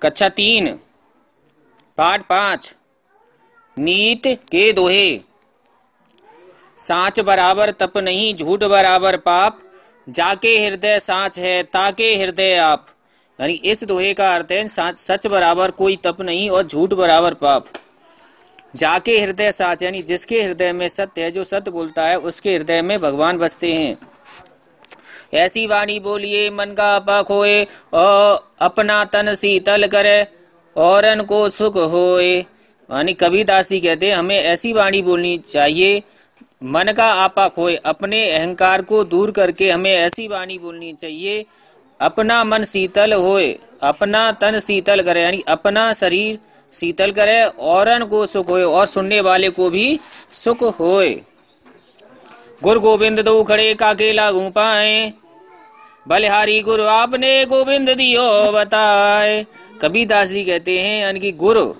कक्षा 3 पाठ 5 नीत के दोहे। साँच बराबर तप नहीं, झूठ बराबर पाप, जाके हृदय साँच है ताके हृदय आप। यानी इस दोहे का अर्थ है सच बराबर कोई तप नहीं और झूठ बराबर पाप। जाके हृदय साँच यानी जिसके हृदय में सत्य है, जो सत्य बोलता है उसके हृदय में भगवान बसते हैं। ऐसी वाणी बोलिए मन का आपा खोए, और अपना तन शीतल करे औरन को सुख होए। यानी कबीरदास जी कहते हैं हमें ऐसी वाणी बोलनी चाहिए, मन का आपा खोए, अपने अहंकार को दूर करके हमें ऐसी वाणी बोलनी चाहिए। अपना मन शीतल होए, अपना तन शीतल करे यानी अपना शरीर शीतल करे, औरन को सुख होए और सुनने वाले को भी सुख होए। गुरु गोविंद दो खड़े काके लागू पाए, बलिहारी गुरु आपने गोविंद दियो बताए। कबीरदास जी कहते हैं यानी कि गुरु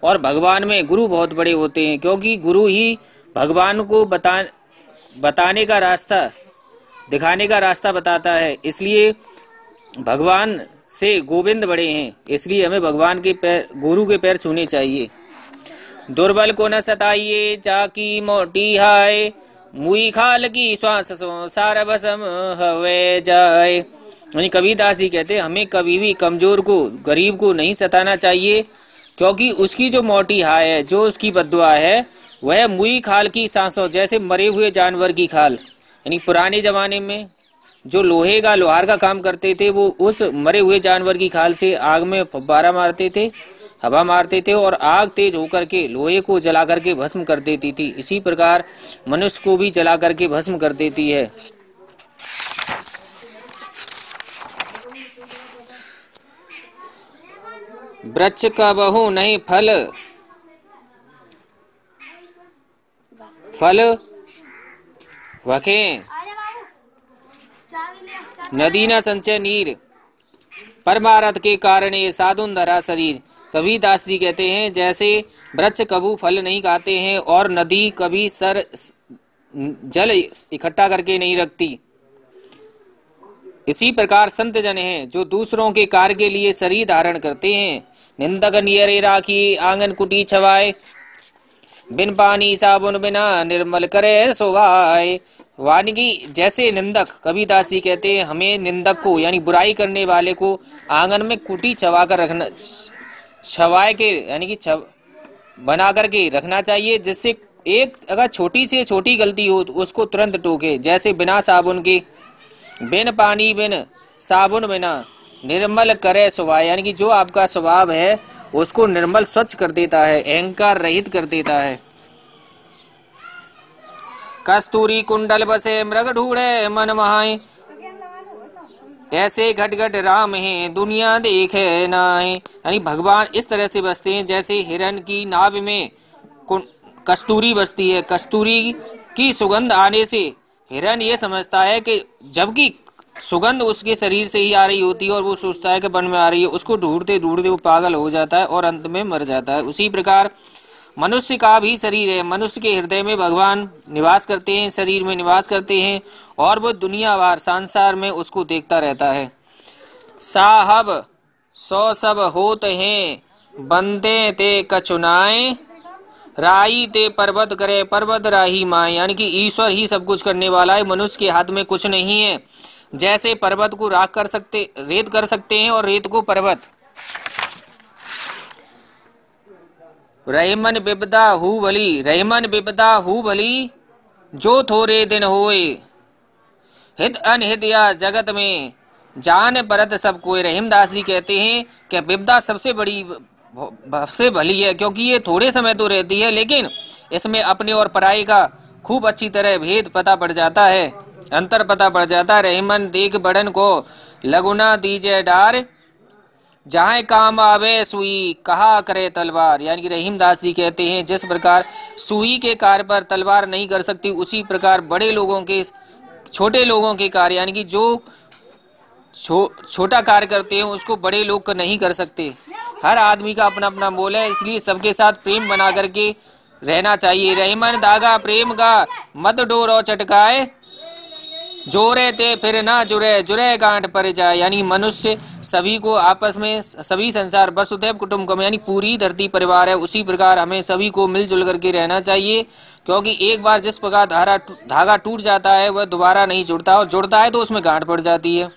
और भगवान में गुरु बहुत बड़े होते हैं, क्योंकि गुरु ही भगवान को बताने का रास्ता, दिखाने का रास्ता बताता है। इसलिए भगवान से गोविंद बड़े हैं, इसलिए हमें भगवान के पैर, गुरु के पैर छूने चाहिए। दुर्बल को न सताइए जाकी मोटी हाय, मुई खाल की श्वास सारा बसम हवे जाए। यानी कबीरदास जी कहते हैं हमें कभी भी कमजोर को, गरीब को नहीं सताना चाहिए, क्योंकि उसकी जो मोटी हाय है, जो उसकी बद्दुआ है, वह मुई खाल की सांसों, जैसे मरे हुए जानवर की खाल। यानी पुराने जमाने में जो लोहार का काम करते थे, वो उस मरे हुए जानवर की खाल से आग में फव्वारा मारते थे, हवा मारते थे, और आग तेज होकर के लोहे को जला करके भस्म कर देती थी। इसी प्रकार मनुष्य को भी जला करके भस्म कर देती है। वृक्ष का बहु नहीं फल वखे, नदी न संचय नीर, परमारथ के कारण ये साधुन धरा शरीर। कबीरदास जी कहते हैं जैसे वृक्ष कबू फल नहीं खाते हैं और नदी कभी जल इकट्ठा करके नहीं रखती, इसी प्रकार संत जन हैं जो दूसरों के कार्य के लिए शरीर धारण करते हैं। निंदक नियरे राखी आंगन कुटी छवाए, बिन पानी साबुन बिना निर्मल करे शोभाए। वाणी की जैसे निंदक, कबीरदास जी कहते हैं हमें निंदक को यानी बुराई करने वाले को आंगन में कुटी छवा कर रखना, छवाए के यानी कि बना करके रखना चाहिए, जिससे एक अगर छोटी से छोटी गलती हो तो उसको तुरंत टोके। जैसे बिना साबुन के, बिन पानी बिन साबुन बिना निर्मल करे स्वभाव, यानी कि जो आपका स्वभाव है उसको निर्मल स्वच्छ कर देता है, अहंकार रहित कर देता है। कस्तूरी कुंडल बसे मृग ढूंढे मन महाए, ऐसे घट घट राम है दुनिया देखे नाए। यानी भगवान इस तरह से बसते हैं जैसे हिरण की नाभ में कस्तूरी बसती है। कस्तूरी की सुगंध आने से हिरण ये समझता है कि जबकि सुगंध उसके शरीर से ही आ रही होती है और वो सोचता है कि वन में आ रही है, उसको ढूंढते ढूंढते वो पागल हो जाता है और अंत में मर जाता है। उसी प्रकार मनुष्य का भी शरीर है, मनुष्य के हृदय में भगवान निवास करते हैं, शरीर में निवास करते हैं, और वो दुनियावार संसार में उसको देखता रहता है। साहब सौ सब होत हैं बंदे ते कचुनाए, राई ते पर्वत करे पर्वत राही माए। यानी कि ईश्वर ही सब कुछ करने वाला है, मनुष्य के हाथ में कुछ नहीं है। जैसे पर्वत को राख कर सकते, रेत कर सकते हैं, और रेत को पर्वत। रहमन बिपदा हु भली, रहमन बिपदा हु भली, जो थोरे दिन होए, हित अनहित या जगत में जान परत सब कोई। रहीमदास जी कहते हैं कि विपदा सबसे बड़ी से भली है, क्योंकि ये थोड़े समय तो रहती है, लेकिन इसमें अपने और पराये का खूब अच्छी तरह भेद पता पड़ जाता है, अंतर पता पड़ जाता है। रहीमन देख बड़न को लगुना दीजे डार, जहाँ काम आवे सुई कहा करे तलवार। यानी कि रहीमदास जी कहते हैं जिस प्रकार सुई के कार्य पर तलवार नहीं कर सकती, उसी प्रकार बड़े लोगों के, छोटे लोगों के कार्य, यानी कि जो छोटा कार्य करते हैं उसको बड़े लोग नहीं कर सकते। हर आदमी का अपना अपना मोल है, इसलिए सबके साथ प्रेम बना करके रहना चाहिए। रहीमन धागा प्रेम का मत डोर और चटकाए, जोरे ते फिर ना जुरे, जुरे गांठ पर जाए। यानी मनुष्य सभी को आपस में, सभी संसार वसुधैव कुटुंबकम, यानी पूरी धरती परिवार है, उसी प्रकार हमें सभी को मिलजुल करके रहना चाहिए। क्योंकि एक बार जिस प्रकार धागा टूट जाता है वह दोबारा नहीं जुड़ता, और जुड़ता है तो उसमें गांठ पड़ जाती है।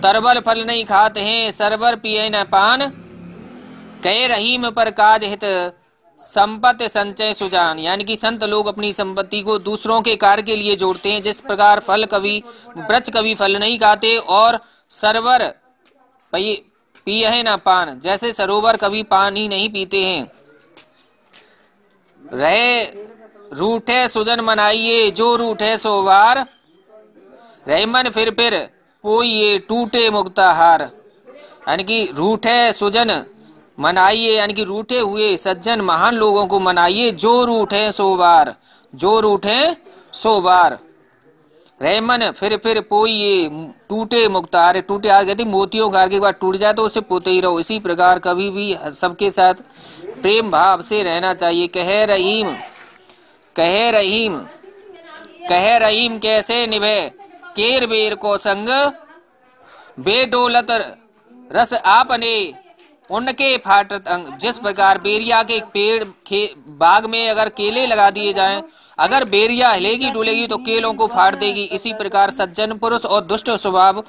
तरबल फल नहीं खाते हैं, सरबर पिए न पान, कहे रहीम पर काज हित, संपत्ति संचय सुजान। यानी कि संत लोग अपनी संपत्ति को दूसरों के कार्य के लिए जोड़ते हैं। जिस प्रकार फल कभी वृक्ष कभी फल नहीं खाते, और सरवर पिए न पान, जैसे सरोवर कभी पानी नहीं पीते हैं। रहे रूठे सुजन मनाइए, जो रूठे सो वार, रहमन फिर पोइए टूटे मुक्ताहार। यानी कि रूठे सुजन मनाइए, यानी कि रूठे हुए सज्जन महान लोगों को मनाइए, जो रूठे सो बार, जो रूठे सो बार। रहमन फिर पोइए टूटे मुक्ताहार, टूटे हार कहते मोतियों का के बाद टूट जाए तो उसे पोते ही रहो। इसी प्रकार कभी भी सबके साथ प्रेम भाव से रहना चाहिए। कहे रहीम, कहे रहीम, कहे रहीम कैसे निभे, केर बेर को संग, बेडोलत रस आपने, उनके फाटत अंग। जिस प्रकार बेरिया के पेड़ बाग में अगर केले लगा दिए जाएं, अगर बेरिया हिलेगी डुलेगी तो केलों को फाड़ देगी। इसी प्रकार सज्जन पुरुष और दुष्ट स्वभाव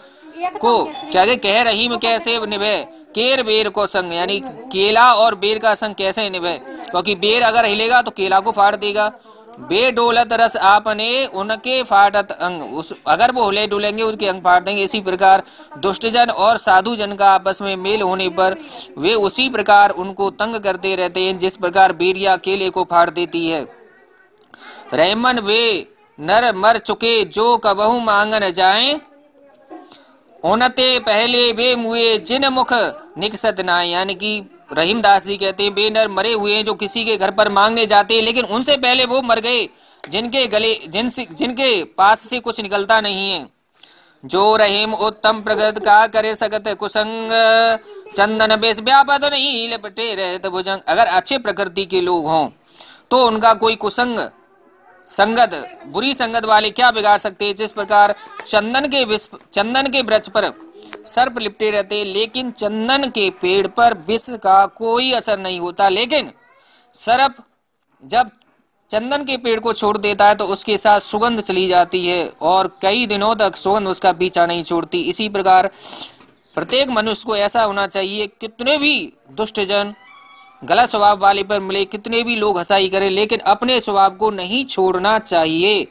को क्या कह रहीम कैसे निभे, केर बेर को संग, यानी केला और बेर का संग कैसे निभे, क्योंकि बेर अगर हिलेगा तो केला को फाड़ देगा। बेडोलत रस आपने, उनके फाटत अंग, उस अगर वो हिले डुलेंगे उसके अंग फाड़ देंगे। इसी प्रकार दुष्टजन और साधु जन का आपस में मेल होने पर वे उसी प्रकार उनको तंग करते रहते हैं, जिस प्रकार बेरिया केले को फाड़ देती है। रहमन वे नर मर चुके, जो कबहू मांगन जाए, उनते पहले वे मुए, जिन मुख निकसत नाए। यानी कि रहीमदास जी कहते हैं, बेनर मरे हुए हैं जो किसी के घर पर मांगने जाते हैं, लेकिन उनसे पहले वो मर गए जिनके गले जिनके पास से कुछ निकलता नहीं है। जो रहीम उत्तम प्रगत का करे सकत कुसंग, चंदन बेस व्यापद नहीं लपटे रहत भुजंग। अगर अच्छे प्रकृति के लोग हों तो उनका कोई कुसंग संगत, बुरी संगत वाले क्या बिगाड़ सकते हैं। जिस प्रकार चंदन के वृक्ष पर सर्प लिपटे रहते, लेकिन चंदन के पेड़ पर विष का कोई असर नहीं होता। लेकिन सर्प जब चंदन के पेड़ को छोड़ देता है तो उसके साथ सुगंध चली जाती है और कई दिनों तक सुगंध उसका पीछा नहीं छोड़ती। इसी प्रकार प्रत्येक मनुष्य को ऐसा होना चाहिए, कितने भी दुष्टजन गलत स्वभाव वाले पर मिले, कितने भी लोग हंसाई करें, लेकिन अपने स्वभाव को नहीं छोड़ना चाहिए।